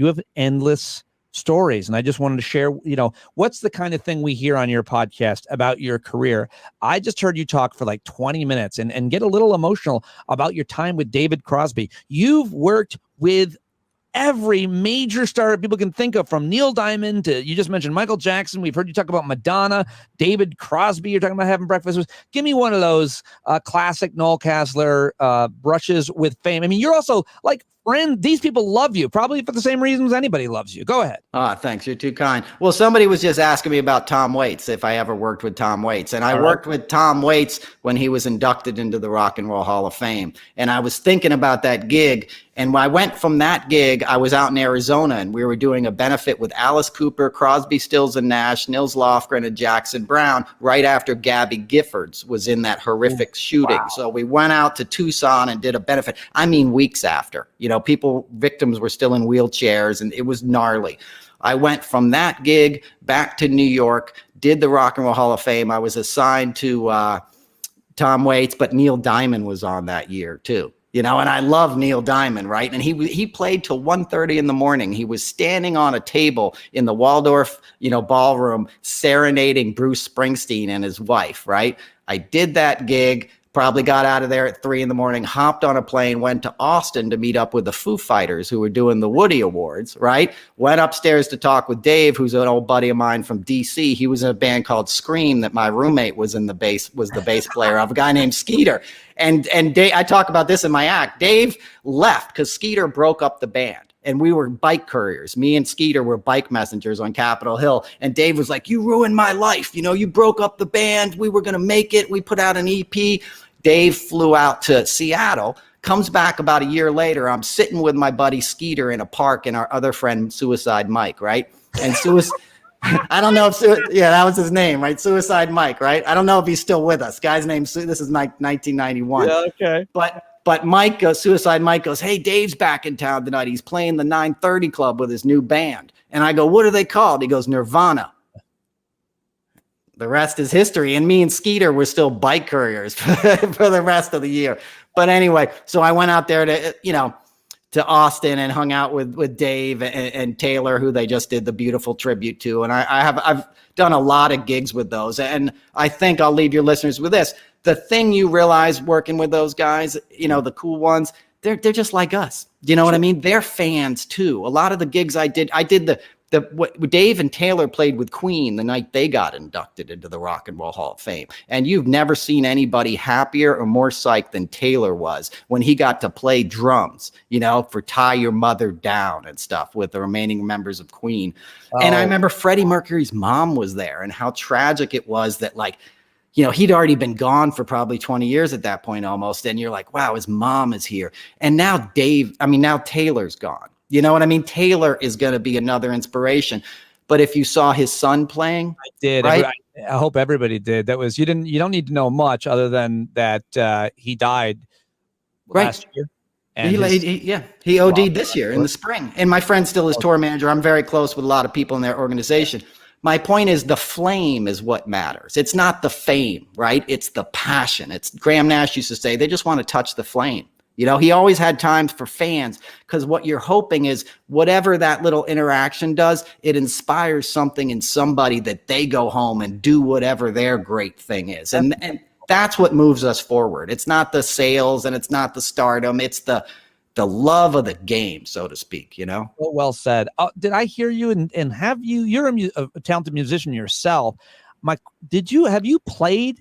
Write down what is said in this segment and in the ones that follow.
You have endless stories. And I just wanted to share, what's the kind of thing we hear on your podcast about your career? I just heard you talk for like 20 minutes and get a little emotional about your time with David Crosby. You've worked with every major star people can think of, from Neil Diamond to, you just mentioned Michael Jackson. We've heard you talk about Madonna, David Crosby. You're talking about having breakfast with. Give me one of those classic Noel Casler brushes with fame. I mean, you're also like friend. These people love you probably for the same reasons anybody loves you. Go ahead. Thanks. You're too kind. Well, somebody was just asking me about Tom Waits, if I ever worked with Tom Waits. And I worked with Tom Waits when he was inducted into the Rock and Roll Hall of Fame. And I was thinking about that gig. And when I went from that gig, I was out in Arizona, and we were doing a benefit with Alice Cooper, Crosby, Stills and Nash, Nils Lofgren, and Jackson Browne right after Gabby Giffords was in that horrific shooting. Wow. So we went out to Tucson and did a benefit. I mean, weeks after. Victims were still in wheelchairs, and it was gnarly. I went from that gig back to New York, did the Rock and Roll Hall of Fame. I was assigned to Tom Waits, but Neil Diamond was on that year too. And I love Neil Diamond, right? And he played till 1:30 in the morning. He was standing on a table in the Waldorf, ballroom, serenading Bruce Springsteen and his wife, right? I did that gig, probably got out of there at 3 a.m, hopped on a plane, went to Austin to meet up with the Foo Fighters who were doing the Woody Awards, right? Went upstairs to talk with Dave, who's an old buddy of mine from DC. He was in a band called Scream that my roommate was the bass player of, a guy named Skeeter. And Dave, I talk about this in my act. Dave left because Skeeter broke up the band. And we were bike couriers. Me and Skeeter were bike messengers on Capitol Hill. And Dave was like, you ruined my life. You broke up the band. We were going to make it. We put out an EP. Dave flew out to Seattle, comes back about a year later. I'm sitting with my buddy Skeeter in a park and our other friend, Suicide Mike, right? And I don't know if, that was his name, right? Suicide Mike, right? I don't know if he's still with us. Guy's name, this is 1991. Yeah, okay. But Mike, Suicide Mike goes, hey, Dave's back in town tonight. He's playing the 930 Club with his new band. And I go, what are they called? He goes, Nirvana. The rest is history. And me and Skeeter were still bike couriers for the rest of the year. But anyway, so I went out there to Austin and hung out with Dave and Taylor, who they just did the beautiful tribute to. And I've done a lot of gigs with those. And I think I'll leave your listeners with this. The thing you realize working with those guys, the cool ones, they're just like us. You know what I mean? They're fans too. A lot of the gigs I did what Dave and Taylor played with Queen the night they got inducted into the Rock and Roll Hall of Fame. And you've never seen anybody happier or more psyched than Taylor was when he got to play drums, for Tie Your Mother Down and stuff with the remaining members of Queen. Oh. And I remember Freddie Mercury's mom was there, and how tragic it was that, he'd already been gone for probably 20 years at that point almost. And you're like, wow, his mom is here. And now now Taylor's gone. You know what I mean? Taylor is going to be another inspiration. But if you saw his son playing, I did. Right? I hope everybody did. That was, you don't need to know much other than that he died last year. And he OD'd this year in the spring. And my friend still is tour manager. I'm very close with a lot of people in their organization. My point is, the flame is what matters. It's not the fame, right? It's the passion. It's Graham Nash used to say, they just want to touch the flame. He always had times for fans, because what you're hoping is whatever that little interaction does, it inspires something in somebody that they go home and do whatever their great thing is. And that's what moves us forward. It's not the sales and it's not the stardom. It's the love of the game, so to speak, Well said. Did I hear you and have you're a talented musician yourself. Mike, have you played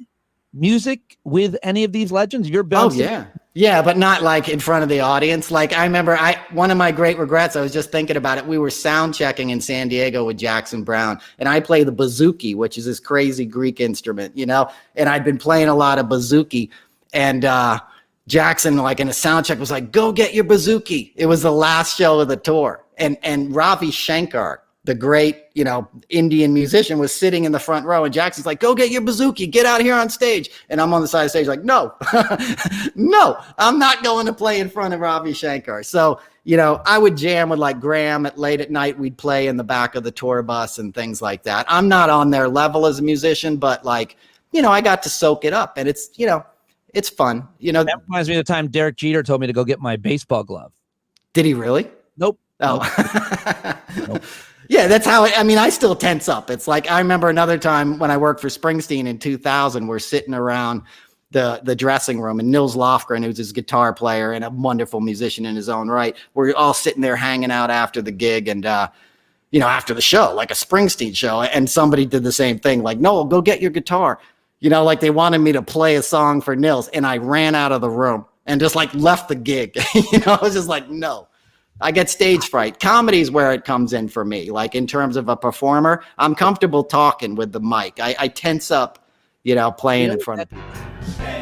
music with any of these legends? Yeah, but not like in front of the audience. Like, I remember one of my great regrets, I was just thinking about it. We were sound checking in San Diego with Jackson Browne, and I play the bouzouki, which is this crazy Greek instrument, and I'd been playing a lot of bouzouki, and Jackson, like in a sound check, was like, go get your bouzouki. It was the last show of the tour. And Ravi Shankar, the great, Indian musician, was sitting in the front row, and Jackson's like, go get your bouzouki, get out here on stage. And I'm on the side of the stage like, no, no, I'm not going to play in front of Ravi Shankar. So, I would jam with like Graham late at night. We'd play in the back of the tour bus and things like that. I'm not on their level as a musician, but I got to soak it up, and it's, it's fun. That reminds me of the time Derek Jeter told me to go get my baseball glove. Did he really? Nope. Oh. Nope. Yeah, that's how I mean, I still tense up. It's like I remember another time when I worked for Springsteen in 2000, we're sitting around the dressing room, and Nils Lofgren, who's his guitar player and a wonderful musician in his own right, we're all sitting there hanging out after the gig and after the show, like a Springsteen show, and somebody did the same thing, like, Noel, go get your guitar. Like they wanted me to play a song for Nils, and I ran out of the room and just like left the gig. I was just like, no. I get stage fright. Comedy is where it comes in for me. Like in terms of a performer, I'm comfortable talking with the mic. I tense up, playing in front of people.